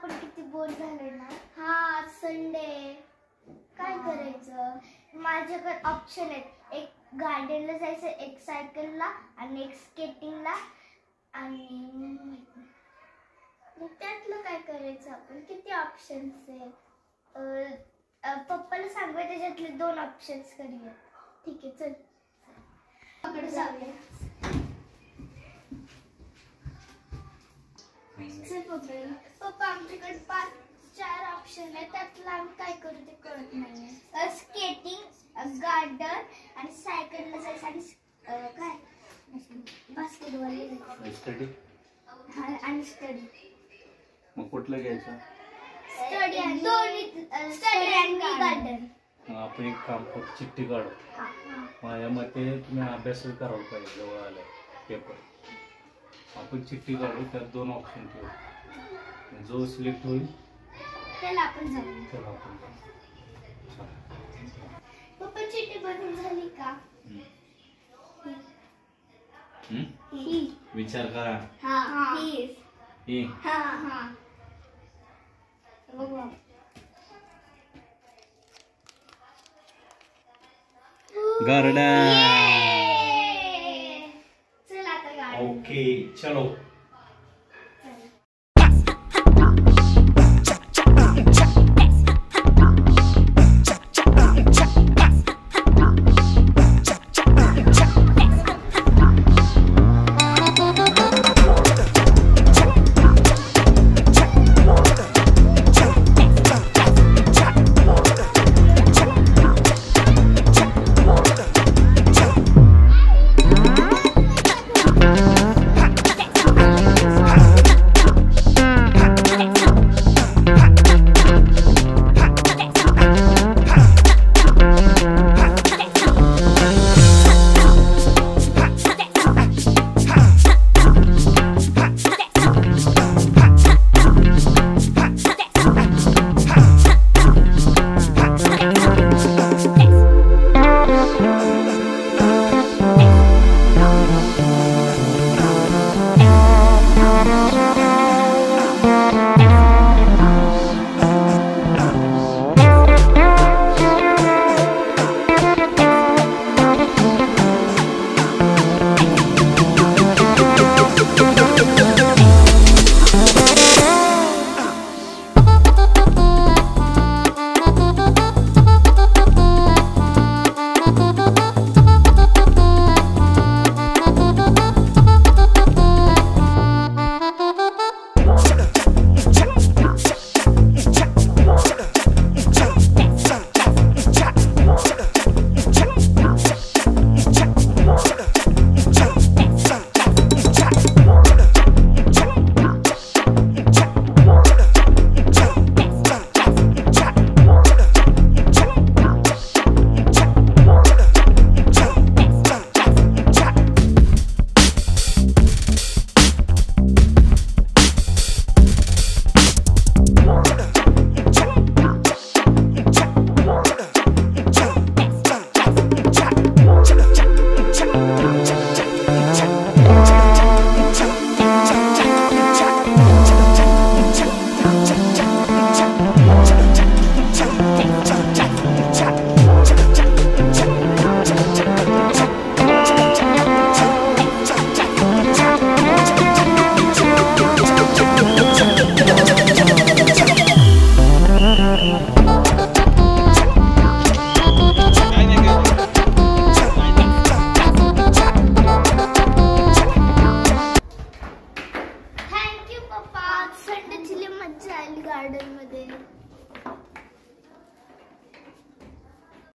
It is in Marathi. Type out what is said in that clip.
आपण किती बोर झालोय ना. हा संडे काय करायचं. माझ्याकडे ऑप्शन आहेत. एक गार्डनला जायचं, एक सायकलला आणि एक स्केटिंगला. आणि त्यातलं काय करायचं आपण. किती ऑप्शन्स आहेत. पप्पाला सांगूया त्याच्यातले 2 ऑप्शन्स करूया. ठीक आहे चल पकडे जाऊया. चल पप्पा आमच्याकडे 5-4 ऑप्शन आहेत. त्यातलं आम्ही काय करू ते कळत नाही. स्केटिंग, गार्डन आणि सायकलला जायचं आणि काय बास्केटबॉल स्टडी आणि स्टडी. मग कुठलं घ्यायचं. स्टडी आणि स्टडी आणि गार्डन. आपण एक काम करू, चिठ्ठी काढू. माझ्या मते तुम्ही अभ्यास करायला पाहिजे. जवळ आलाय पेपर. आपण चिठ्ठी काढू, त्यात 2 ऑप्शन ठेवू. जो सिलेक्ट होईल त्याला आपण जाऊ. चला आपण पप्पा चिठ्ठी बनवून झाली का. विचार करा. गार्डन. चल आता गार्डन. ओके चलो. संडेची मज्जा आली गार्डन मध्ये.